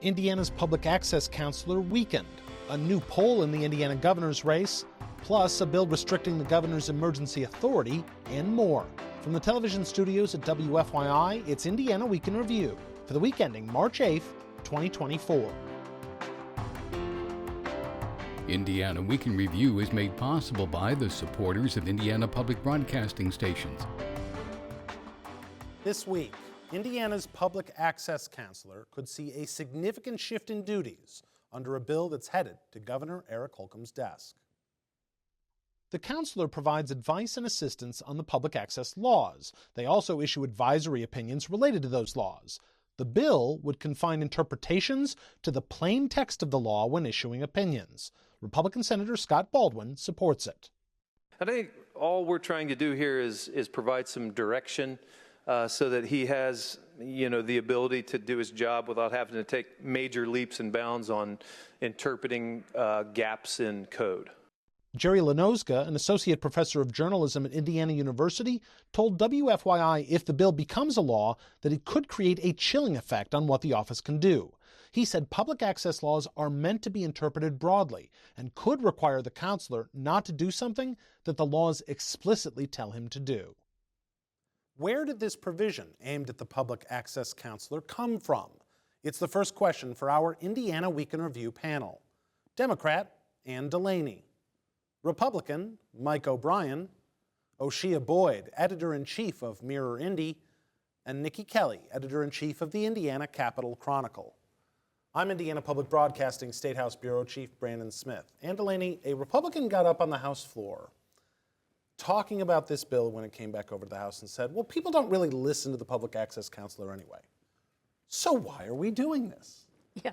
Indiana's public access counselor weakened, a new poll in the Indiana governor's race, plus a bill restricting the governor's emergency authority, and more. From the television studios at WFYI, it's Indiana Week in Review for the week ending March 8th, 2024. Indiana Week in Review is made possible by the supporters of Indiana Public Broadcasting Stations. This week, Indiana's public access counselor could see a significant shift in duties under a bill that's headed to Governor Eric Holcomb's desk. The counselor provides advice and assistance on the public access laws. They also issue advisory opinions related to those laws. The bill would confine interpretations to the plain text of the law when issuing opinions. Republican Senator Scott Baldwin supports it. I think all we're trying to do here is provide some direction so that he has, the ability to do his job without having to take major leaps and bounds on interpreting gaps in code. Jerry Lenozga, an associate professor of journalism at Indiana University, told WFYI if the bill becomes a law that it could create a chilling effect on what the office can do. He said public access laws are meant to be interpreted broadly and could require the counselor not to do something that the laws explicitly tell him to do. Where did this provision aimed at the public access counselor come from? It's the first question for our Indiana Week in Review panel. Democrat Ann DeLaney. Republican Mike O'Brien, Oseye Boyd, editor-in-chief of Mirror Indy, and Niki Kelly, editor-in-chief of the Indiana Capital Chronicle. I'm Indiana Public Broadcasting State House Bureau Chief Brandon Smith. Ann DeLaney, a Republican got up on the House floor talking about this bill when it came back over to the House and said, well, people don't really listen to the public access counselor anyway. So why are we doing this? Yeah,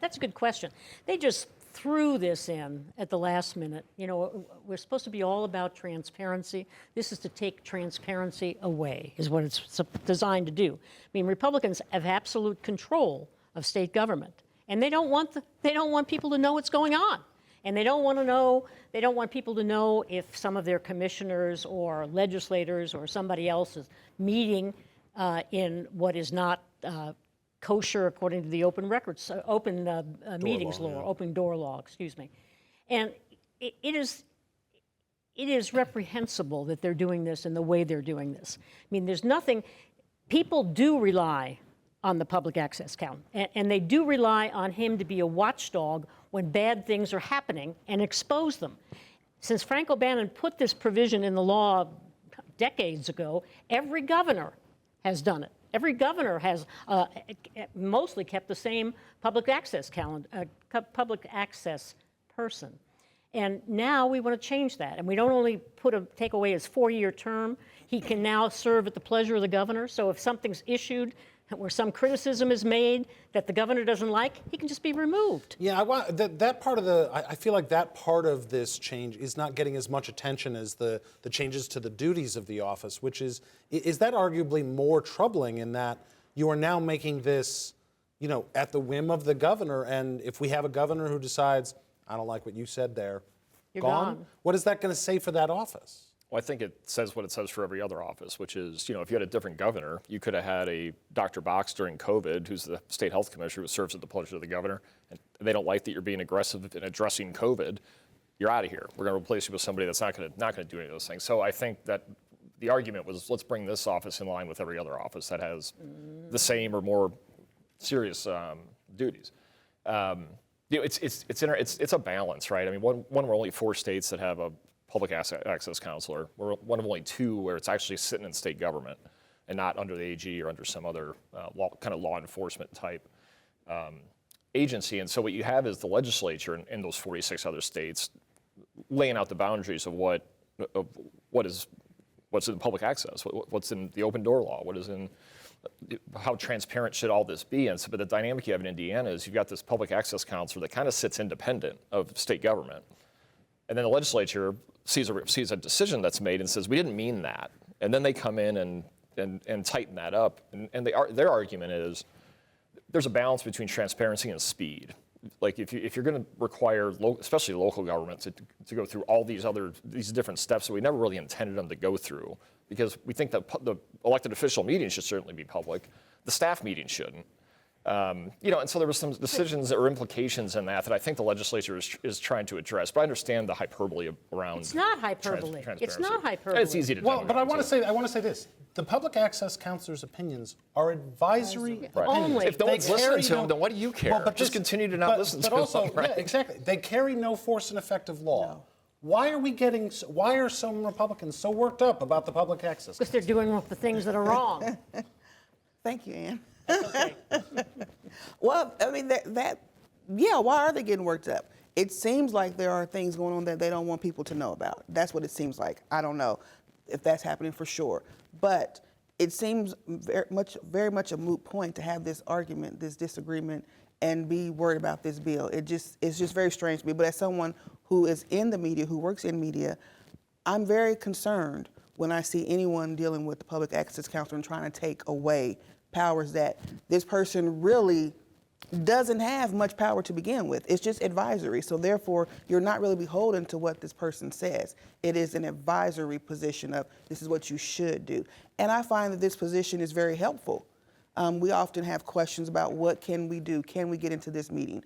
that's a good question. They just threw this in at the last minute. We're supposed to be all about transparency. This is to take transparency away, is what it's designed to do. I mean, Republicans have absolute control of state government, and they don't want people to know what's going on. And they don't want people to know if some of their commissioners or legislators or somebody else is meeting in what is not kosher according to the open meetings law, open door law, excuse me. And it is reprehensible that they're doing this in the way they're doing this. I mean, people do rely on the public access count, and they do rely on him to be a watchdog when bad things are happening and expose them. Since Frank O'Bannon put this provision in the law decades ago, every governor has done it. Every governor has mostly kept the same public access person. And now we want to change that. And we don't only take away his 4-year term, he can now serve at the pleasure of the governor. So if something's issued where some criticism is made that the governor doesn't like, he can just be removed. Yeah, I feel like that part of this change is not getting as much attention as the changes to the duties of the office, which is that arguably more troubling in that you are now making this, at the whim of the governor, and if we have a governor who decides, I don't like what you said there, you're gone. What is that going to say for that office? Well, I think it says what it says for every other office, which is, if you had a different governor, you could have had a Dr. Box during COVID, who's the state health commissioner who serves at the pleasure of the governor, and they don't like that you're being aggressive in addressing COVID. You're out of here. We're going to replace you with somebody that's not going to do any of those things. So I think that the argument was, let's bring this office in line with every other office that has the same or more serious duties. It's a balance, right? I mean, one of only 4 states that have a public access counselor. We're one of only 2 where it's actually sitting in state government and not under the AG or under some other law enforcement type agency. And so what you have is the legislature in those 46 other states laying out the boundaries of what's in public access, what's in the open door law, how transparent should all this be? And so, but the dynamic you have in Indiana is you've got this public access counselor that kind of sits independent of state government. And then the legislature sees a decision that's made and says, we didn't mean that. And then they come in and tighten that up. And their argument is there's a balance between transparency and speed. Like if you're going to require, especially local governments, to go through all these different steps that we never really intended them to go through, because we think that the elected official meetings should certainly be public, the staff meetings shouldn't. And so there were some decisions or implications in that I think the legislature is trying to address. But I understand the hyperbole around. It's not hyperbole. It's not hyperbole. It's easy to. Well, but I want to say this: the public access counselors' opinions are advisory opinions. Only. If no one's listening to them, then what do you care? Well, just continue to not listen to them. Right? Yeah, exactly. They carry no force and effect of law. No. Why are some Republicans so worked up about the public access? Because they're doing the things that are wrong. Thank you, Ann. Okay. Well, I mean, why are they getting worked up? It seems like there are things going on that they don't want people to know about. That's what it seems like. I don't know if that's happening for sure. But it seems very much a moot point to have this argument, this disagreement, and be worried about this bill. It's just very strange to me. But as someone who is in the media, who works in media, I'm very concerned when I see anyone dealing with the public access council and trying to take away powers that this person really doesn't have much power to begin with. It's just advisory. So therefore, you're not really beholden to what this person says. It is an advisory position of this is what you should do. And I find that this position is very helpful. We often have questions about what can we do? Can we get into this meeting?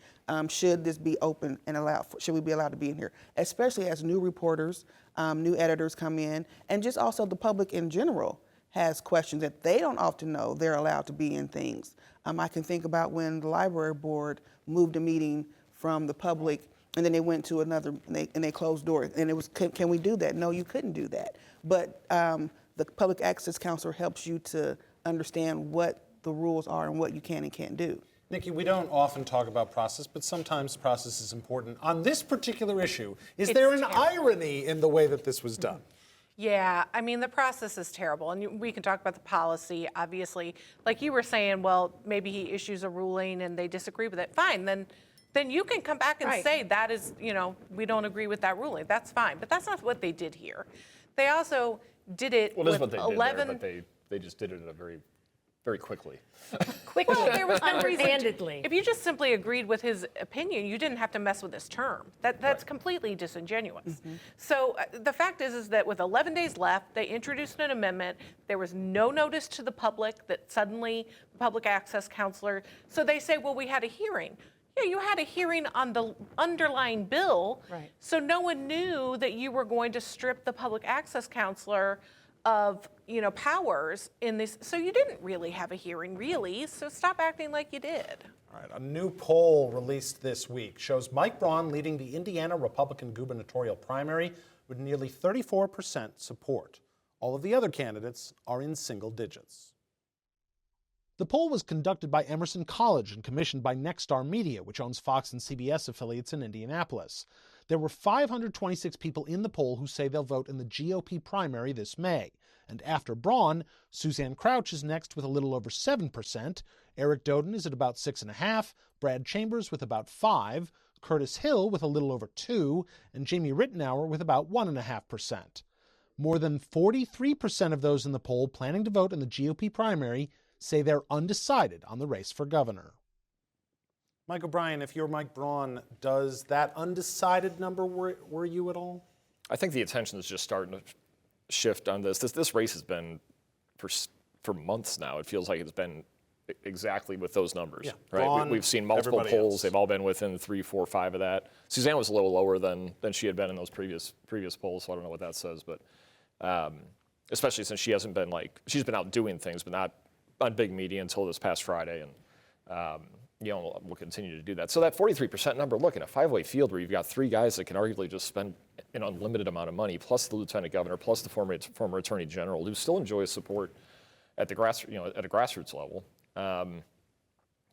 Should this be open and should we be allowed to be in here? Especially as new reporters, new editors come in, and just also the public in general has questions that they don't often know they're allowed to be in things. I can think about when the library board moved a meeting from the public and then they went to another and they closed doors and it was, can we do that? No, you couldn't do that. But the public access counselor helps you to understand what the rules are and what you can and can't do. Niki, we don't often talk about process, but sometimes process is important. On this particular issue, is there an irony in the way that this was done? Yeah, I mean, the process is terrible, and we can talk about the policy, obviously. Like you were saying, well, maybe he issues a ruling and they disagree with it. Fine, then you can come back and say that is, we don't agree with that ruling. That's fine, but that's not what they did here. They also did it with 11. But they just did it in a very quickly. Well, there was no reason. Underhandedly. If you just simply agreed with his opinion, you didn't have to mess with his term. That's completely disingenuous. Mm-hmm. So the fact is that with 11 days left, they introduced an amendment. There was no notice to the public that suddenly the public access counselor. So they say, well, we had a hearing. Yeah, you had a hearing on the underlying bill. Right. So no one knew that you were going to strip the public access counselor of powers in this, so you didn't really have a hearing, really. So stop acting like you did. All right, a new poll released this week shows Mike Braun leading the Indiana Republican gubernatorial primary with nearly 34% support. All of the other candidates are in single digits. The poll was conducted by Emerson College and commissioned by Nexstar Media, which owns Fox and CBS affiliates in Indianapolis. There were 526 people in the poll who say they'll vote in the GOP primary this May. And after Braun, Suzanne Crouch is next with a little over 7%, Eric Doden is at about 6.5%, Brad Chambers with about 5%, Curtis Hill with a little over 2%, and Jamie Rittenauer with about 1.5%. More than 43% of those in the poll planning to vote in the GOP primary say they're undecided on the race for governor. Mike O'Brien, if you're Mike Braun, does that undecided number worry you at all? I think the attention is just starting to shift on this. This race has been for months now. It feels like it's been exactly with those numbers. Yeah. Right? Braun, we've seen multiple polls. Else. They've all been within 3, 4, 5 of that. Suzanne was a little lower than she had been in those previous polls, so I don't know what that says. But especially since she hasn't been she's been out doing things, but not on big media until this past Friday, and we'll continue to do that. So that 43% number, look, in a 5-way field where you've got 3 guys that can arguably just spend an unlimited amount of money, plus the lieutenant governor, plus the former attorney general, who still enjoys support at the at a grassroots level.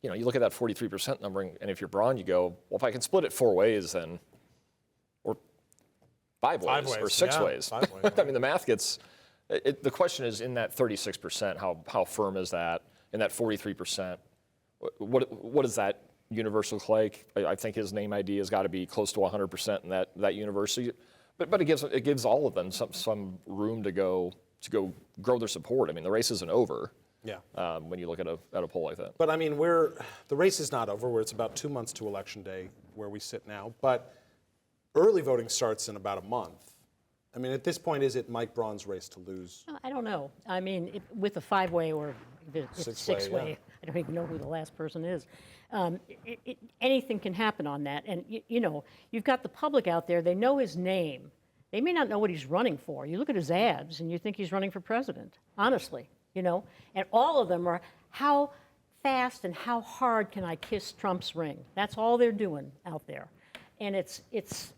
You look at that 43% number, and if you're Braun, you go, well, if I can split it 4 ways, then, or 5 ways, or 6 ways. 5 ways. I mean, the math gets. The question is, in that 36%, how firm is that? In that 43%, what does that universe look like? I think his name ID has got to be close to 100% in that universe. But it gives all of them some room to go grow their support. I mean, the race isn't over. Yeah. When you look at a poll like that. But I mean, the race is not over. It's about 2 months to Election Day where we sit now. But early voting starts in about a month. I mean, at this point, is it Mike Braun's race to lose? I don't know. I mean, with a 5-way or It's six-way. I don't even know who the last person is. Anything can happen on that. And, you've got the public out there. They know his name. They may not know what he's running for. You look at his ads, and you think he's running for president, honestly, And all of them are, how fast and how hard can I kiss Trump's ring? That's all they're doing out there. And it's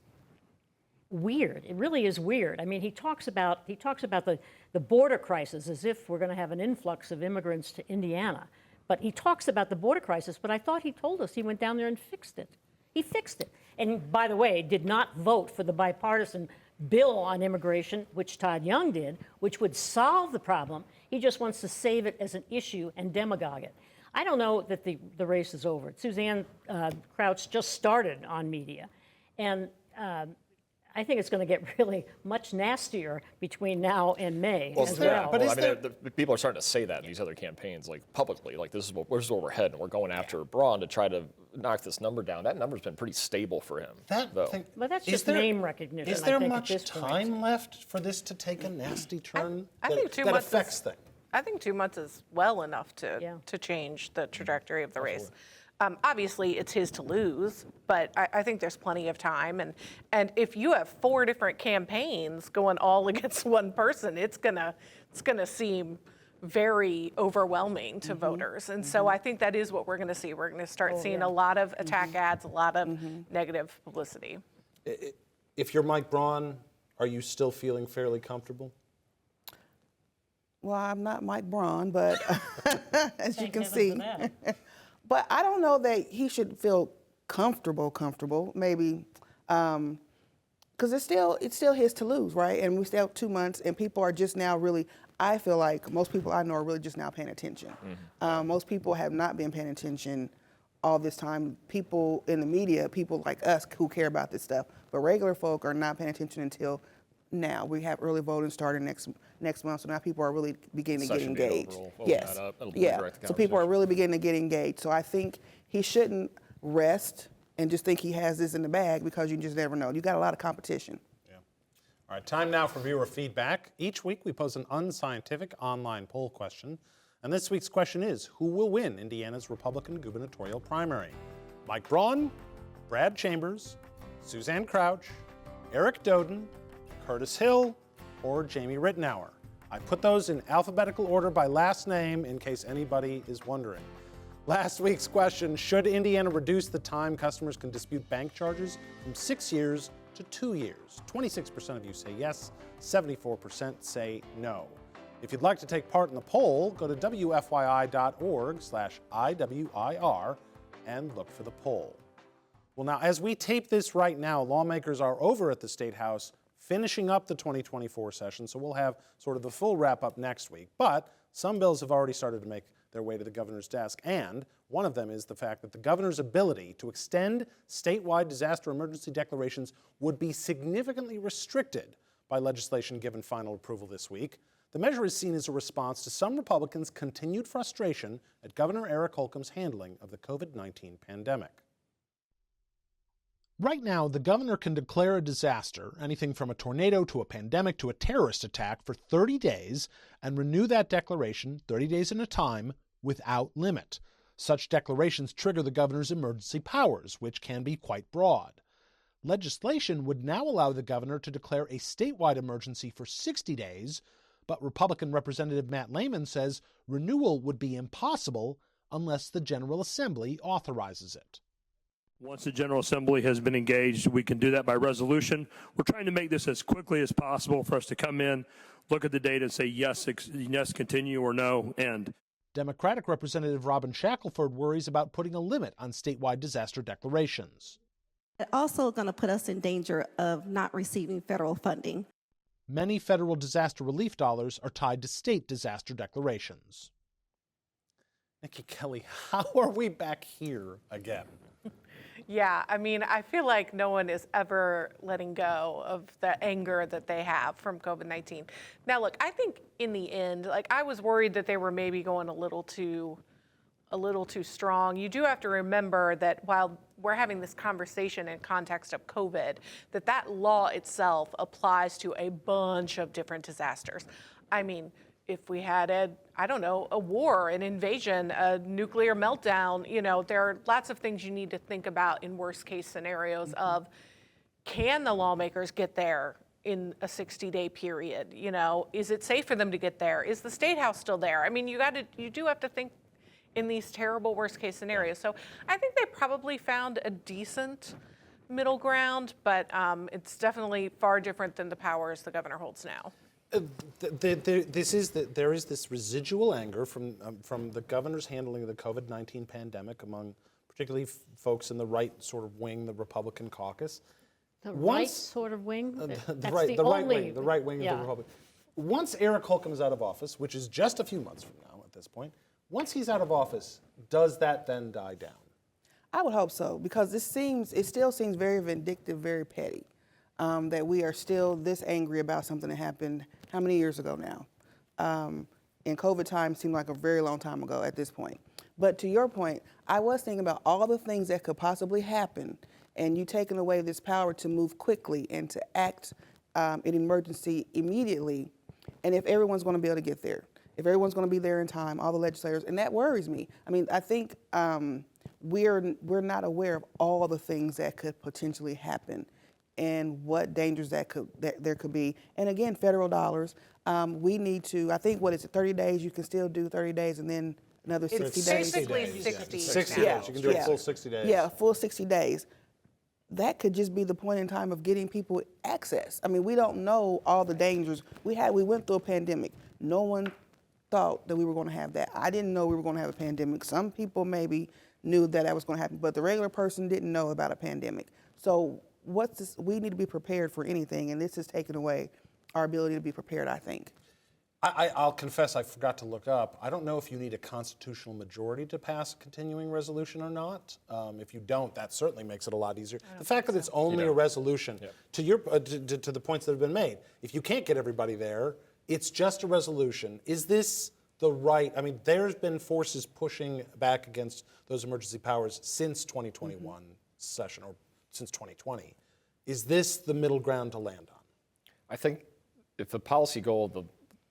weird. It really is weird. I mean, he talks about the border crisis as if we're going to have an influx of immigrants to Indiana. But he talks about the border crisis, but I thought he told us he went down there and fixed it. He fixed it. And by the way, did not vote for the bipartisan bill on immigration, which Todd Young did, which would solve the problem. He just wants to save it as an issue and demagogue it. I don't know that the race is over. Suzanne Crouch just started on media. And I think it's going to get really much nastier between now and May as well. But people are starting to say that in these other campaigns, like publicly, like this is where we're heading. We're going after Braun to try to knock this number down. That number's been pretty stable for him. But that's just name recognition. Is there much time left for this to take a nasty turn that affects things? I think 2 months is well enough to change the trajectory of the race. Obviously, it's his to lose, but I think there's plenty of time. And if you have 4 different campaigns going all against one person, it's gonna seem very overwhelming to voters. And so I think that is what we're going to see. We're going to start seeing a lot of attack ads, a lot of negative publicity. If you're Mike Braun, are you still feeling fairly comfortable? Well, I'm not Mike Braun, but as you can see. But I don't know that he should feel comfortable, maybe, because it's still his to lose, right? And we still have 2 months, and people are just now really, I feel like most people I know are really just now paying attention. Most people have not been paying attention all this time. People in the media, people like us who care about this stuff, but regular folk are not paying attention until now. We have early voting starting next month, so now people are really beginning to get engaged. Yes, so people are really beginning to get engaged. So I think he shouldn't rest and just think he has this in the bag, because you just never know. You got a lot of competition. Yeah. All right, time now for viewer feedback. Each week we pose an unscientific online poll question, and this week's question is, who will win Indiana's Republican gubernatorial primary? Mike Braun, Brad Chambers, Suzanne Crouch, Eric Doden, Curtis Hill, or Jamie Rittenauer. I put those in alphabetical order by last name in case anybody is wondering. Last week's question, should Indiana reduce the time customers can dispute bank charges from 6 years to 2 years? 26% of you say yes, 74% say no. If you'd like to take part in the poll, go to WFYI.org/IWIR and look for the poll. Well, now, as we tape this right now, lawmakers are over at the State House finishing up the 2024 session, so we'll have sort of the full wrap-up next week. But some bills have already started to make their way to the governor's desk, and one of them is the fact that the governor's ability to extend statewide disaster emergency declarations would be significantly restricted by legislation given final approval this week. The measure is seen as a response to some Republicans' continued frustration at Governor Eric Holcomb's handling of the COVID-19 pandemic. Right now, the governor can declare a disaster, anything from a tornado to a pandemic to a terrorist attack, for 30 days and renew that declaration 30 days at a time without limit. Such declarations trigger the governor's emergency powers, which can be quite broad. Legislation would now allow the governor to declare a statewide emergency for 60 days, but Republican Representative Matt Lehman says renewal would be impossible unless the General Assembly authorizes it. Once the General Assembly has been engaged, we can do that by resolution. We're trying to make this as quickly as possible for us to come in, look at the data and say yes, continue, or no, end. Democratic Representative Robin Shackelford worries about putting a limit on statewide disaster declarations. It's also going to put us in danger of not receiving federal funding. Many federal disaster relief dollars are tied to state disaster declarations. Niki Kelly, how are we back here again? Yeah, I mean, I feel like no one is ever letting go of the anger that they have from COVID-19. Now, look, I think in the end, like, I was worried that they were maybe going a little too strong. You do have to remember that while we're having this conversation in context of COVID, that law itself applies to a bunch of different disasters. I mean, if we had I don't know, a war, an invasion, a nuclear meltdown. You know, there are lots of things you need to think about in worst case scenarios of, can the lawmakers get there in a 60-day period? You know, is it safe for them to get there? Is the State House still there? I mean, you do have to think in these terrible worst case scenarios. So I think they probably found a decent middle ground, but it's definitely far different than the powers the governor holds now. There is this residual anger from the governor's handling of the COVID-19 pandemic among particularly folks in the right sort of wing, the Republican caucus. The right sort of wing? The right wing of the Republican. Once Eric Holcomb is out of office, which is just a few months from now at this point, once he's out of office, does that then die down? I would hope so, because it still seems very vindictive, very petty, that we are still this angry about something that happened how many years ago now? In COVID time seemed like a very long time ago at this point. But to your point, I was thinking about all the things that could possibly happen, and you taking away this power to move quickly and to act in emergency immediately, and if everyone's going to be able to get there, if everyone's going to be there in time, all the legislators, and that worries me. I mean, I think we're not aware of all the things that could potentially happen and what dangers that there could be. And again, federal dollars. We need to, I think, what is it, 30 days? You can still do 30 days and then another 60 days. It's basically 60 days. 60 days. You can do a full 60 days. Yeah, a full 60 days. That could just be the point in time of getting people access. I mean, we don't know all the dangers. We went through a pandemic. No one thought that we were going to have that. I didn't know we were going to have a pandemic. Some people maybe knew that was going to happen, but the regular person didn't know about a pandemic. So we need to be prepared for anything, and this is taking away our ability to be prepared, I think. I'll confess I forgot to look up. I don't know if you need a constitutional majority to pass a continuing resolution or not. If you don't, that certainly makes it a lot easier. The fact that it's only a resolution, to the points that have been made, if you can't get everybody there, it's just a resolution. Is this the right, I mean, there's been forces pushing back against those emergency powers since 2021 session, or since 2020. Is this the middle ground to land on? I think if the policy goal of the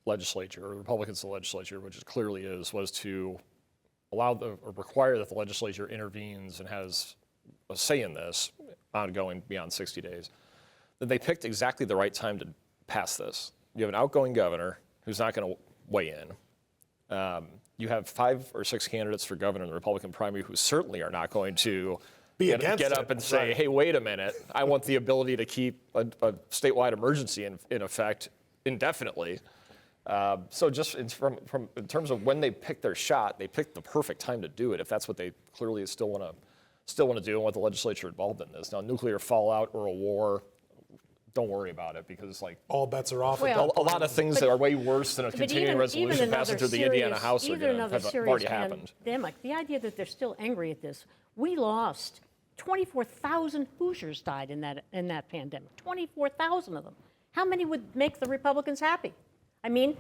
legislature, or the Republicans in the legislature, which it clearly is, was to allow or require that the legislature intervenes and has a say in this ongoing beyond 60 days, then they picked exactly the right time to pass this. You have an outgoing governor who's not going to weigh in. You have 5 or 6 candidates for governor in the Republican primary who certainly are not going to get up and say, hey, wait a minute, I want the ability to keep a statewide emergency in effect indefinitely. So just in terms of when they picked their shot, they picked the perfect time to do it if that's what they clearly still want to do and what the legislature involved in this. Now, nuclear fallout or a war, don't worry about it, because it's like all bets are off. Well, a lot of things that are way worse than a continuing resolution passing through the Indiana House have already happened. Pandemic. The idea that they're still angry at this, we lost 24,000 Hoosiers died in that pandemic. 24,000 of them. How many would make the Republicans happy? I mean,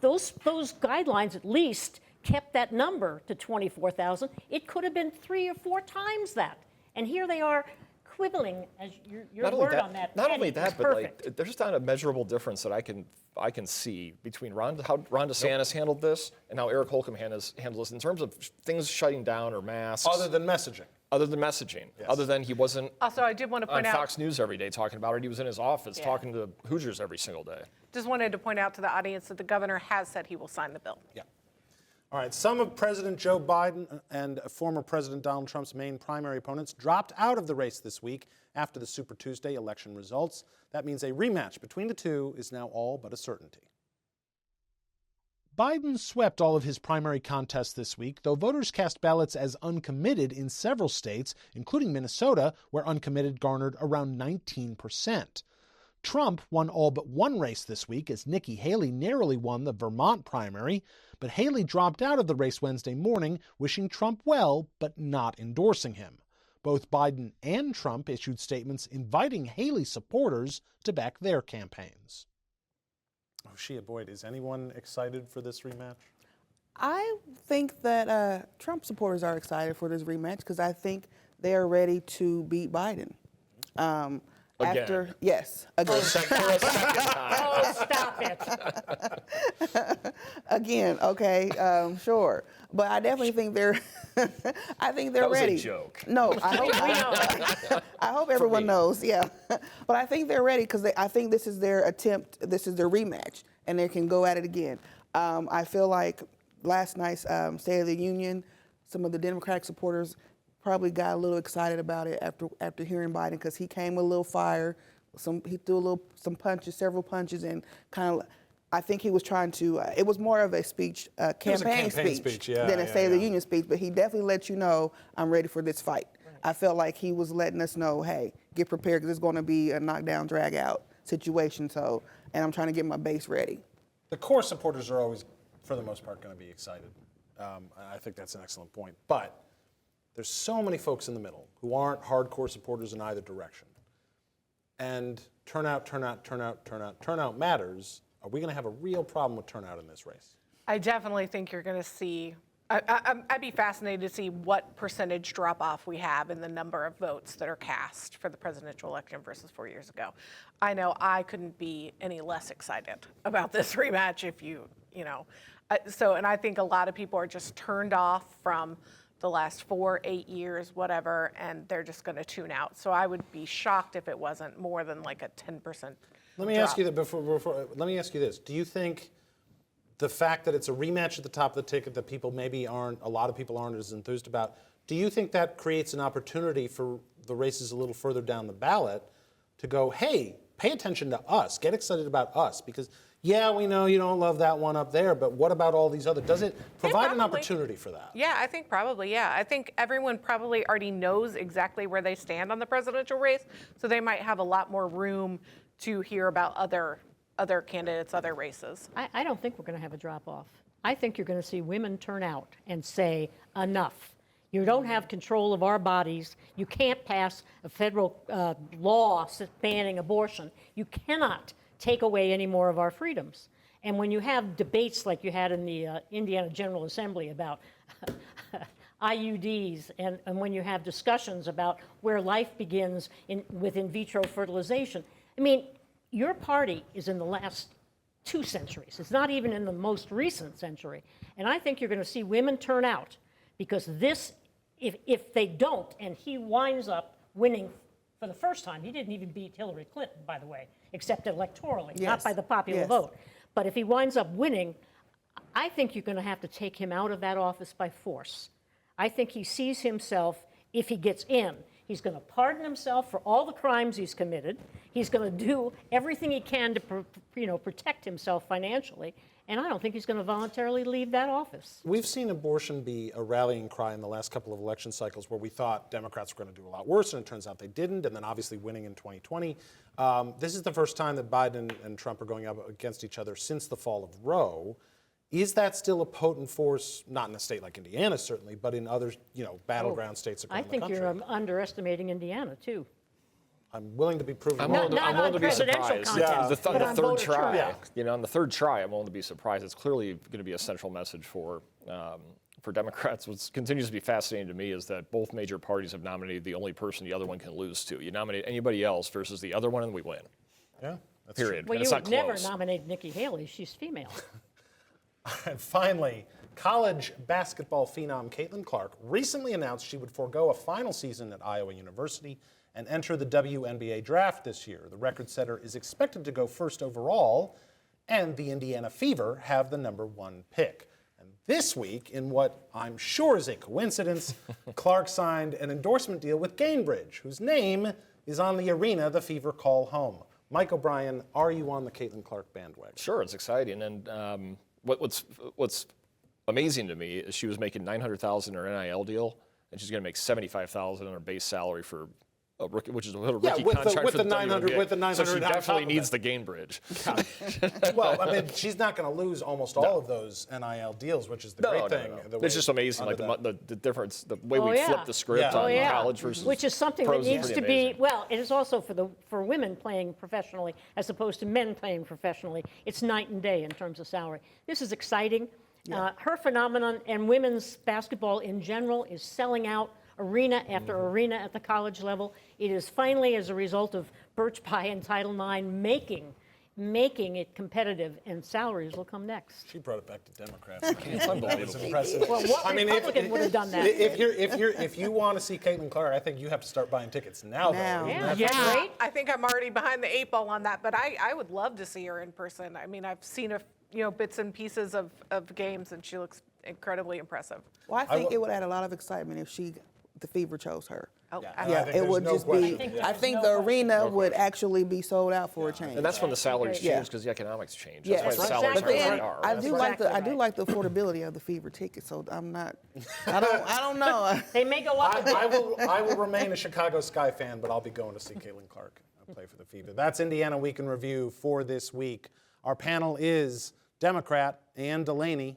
those guidelines at least kept that number to 24,000. It could have been 3 or 4 times that. And here they are quibbling, as your word on that. Not only that, but like, there's not a measurable difference that I can see between how Ron DeSantis handled this and how Eric Holcomb handled this in terms of things shutting down or masks. Other than messaging. Yes. Other than he wasn't also, I did want to point on out, Fox News every day talking about it. He was in his office talking to Hoosiers every single day. just wanted to point out to the audience that the governor has said he will sign the bill. Yeah. All right, some of President Joe Biden and former President Donald Trump's main primary opponents dropped out of the race this week after the Super Tuesday election results. That means a rematch between the two is now all but a certainty. Biden swept all of his primary contests this week, though voters cast ballots as uncommitted in several states, including Minnesota, where uncommitted garnered around 19%. Trump won all but one race this week as Nikki Haley narrowly won the Vermont primary, but Haley dropped out of the race Wednesday morning, wishing Trump well, but not endorsing him. Both Biden and Trump issued statements inviting Haley supporters to back their campaigns. Oh, Shia Boyd, is anyone excited for this rematch? I think that Trump supporters are excited for this rematch because I think they are ready to beat Biden. after, yes, again. For a second time. Oh, stop it. Again, okay, sure. But I definitely think they're, I think they're That was ready. a joke. No, I hope everyone knows, yeah. But I think they're ready because I think this is their attempt, this is their rematch, and they can go at it again. I feel like last night's State of the Union, some of the Democratic supporters probably got a little excited about it after hearing Biden because he came with a little fire. He threw some punches, several punches, and kind of. I think he was trying to. It was more of a speech, campaign speech than a State of the Union speech. But he definitely let you know I'm ready for this fight. Right. I felt like he was letting us know, hey, get prepared because it's going to be a knockdown, drag out situation. So, and I'm trying to get my base ready. The core supporters are always, for the most part, going to be excited. I think that's an excellent point. But there's so many folks in the middle who aren't hardcore supporters in either direction. And turnout matters. Are we going to have a real problem with turnout in this race? I definitely think you're going to see, I'd be fascinated to see what percentage drop off we have in the number of votes that are cast for the presidential election versus 4 years ago. I know I couldn't be any less excited about this rematch if you know. And I think a lot of people are just turned off from the last 4, 8 years, whatever, and they're just going to tune out. So I would be shocked if it wasn't more than like a 10%. Let me ask you that let me ask you this. Do you think the fact that it's a rematch at the top of the ticket that a lot of people aren't as enthused about, do you think that creates an opportunity for the races a little further down the ballot to go, hey, pay attention to us, get excited about us? Because, yeah, we know you don't love that one up there, but what about all these other? Does it provide an opportunity for that? Yeah, I think probably, yeah. I think everyone probably already knows exactly where they stand on the presidential race, so they might have a lot more room to hear about other candidates, other races. I don't think we're going to have a drop-off. I think you're going to see women turn out and say, enough. You don't have control of our bodies. You can't pass a federal law banning abortion. You cannot take away any more of our freedoms. And when you have debates like you had in the Indiana General Assembly about IUDs, and when you have discussions about where life begins with in vitro fertilization, I mean, your party is in the last 2 centuries. It's not even in the most recent century. And I think you're going to see women turn out because this, if they don't, and he winds up winning for the first time, he didn't even beat Hillary Clinton, by the way, except electorally, not by the popular vote. But if he winds up winning, I think you're going to have to take him out of that office by force. I think he sees himself, if he gets in, he's going to pardon himself for all the crimes he's committed. He's going to do everything he can to protect himself financially. And I don't think he's going to voluntarily leave that office. We've seen abortion be a rallying cry in the last couple of election cycles where we thought Democrats were going to do a lot worse, and it turns out they didn't, and then obviously winning in 2020. This is the first time that Biden and Trump are going up against each other since the fall of Roe. Is that still a potent force, not in a state like Indiana, certainly, but in other, battleground states around the country? I think you're underestimating Indiana, too. I'm willing to be proven I'm wrong. willing to be surprised. Yeah. The third try, Yeah. on the third try, I'm willing to be surprised. It's clearly going to be a central message for Democrats. What continues to be fascinating to me is that both major parties have nominated the only person the other one can lose to. You nominate anybody else versus the other one, and we win. Yeah, that's period. Well, and you would never close. nominate Nikki Haley. She's female. And finally, college basketball phenom Caitlin Clark recently announced she would forego a final season at Iowa University and enter the WNBA draft this year. The record setter is expected to go first overall, and the Indiana Fever have the #1 pick. And this week, in what I'm sure is a coincidence, Clark signed an endorsement deal with Gainbridge, whose name is on the arena the Fever call home. Mike O'Brien, are you on the Caitlin Clark bandwagon? Sure, it's exciting. And what's amazing to me is she was making $900,000 in her NIL deal, and she's going to make $75,000 on her base salary for a rookie, which is a rookie contract with for the 900, WNBA. with the 900. So she definitely needs the Gainbridge. Well, I mean, she's not going to lose almost all of those NIL deals, which is the great thing. No. It's just amazing, like the difference, the way we flip the script on college versus which is something that pros needs is to pretty amazing. be. Well, it is also for women playing professionally as opposed to men playing professionally. It's night and day in terms of salary. This is exciting. Her phenomenon and women's basketball in general is selling out arena after arena at the college level. It is finally, as a result of Birch Pie and Title IX, making it competitive, and salaries will come next. She brought it back to Democrats. It's unbelievable. impressive. Well, what Republican would have done that? If you want to see Caitlin Clark, I think you have to start buying tickets now. Now. Though. Yeah. Right? I think I'm already behind the 8 ball on that, but I would love to see her in person. I mean, I've seen bits and pieces of games, and she looks incredibly impressive. Well, I think it would add a lot of excitement if the Fever chose her. Oh, Yeah, it would just be. I think the arena would actually be sold out for a change. And that's when the salaries Yeah. change because the economics change. Yeah, That's why the salaries but are then what they are. I That's do why- like the Exactly right. affordability of the Fever ticket. So I'm not. I don't know. They may go up. I will remain a Chicago Sky fan, but I'll be going to see Caitlin Clark play for the Fever. That's Indiana Week in Review for this week. Our panel is Democrat Ann DeLaney,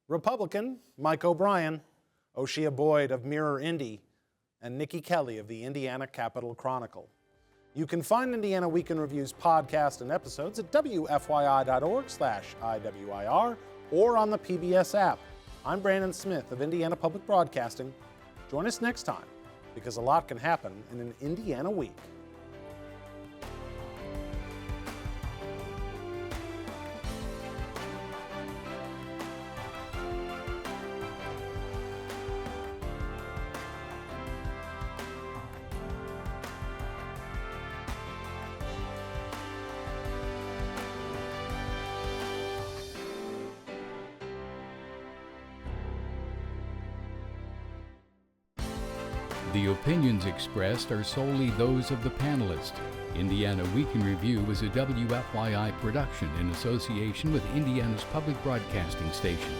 Republican Mike O'Brien, Oseye Boyd of Mirror Indy, and Niki Kelly of the Indiana Capital Chronicle. You can find Indiana Week in Review's podcast and episodes at wfyi.org/IWIR or on the PBS app. I'm Brandon Smith of Indiana Public Broadcasting. Join us next time, because a lot can happen in an Indiana week. The opinions expressed are solely those of the panelists. Indiana Week in Review is a WFYI production in association with Indiana's public broadcasting stations.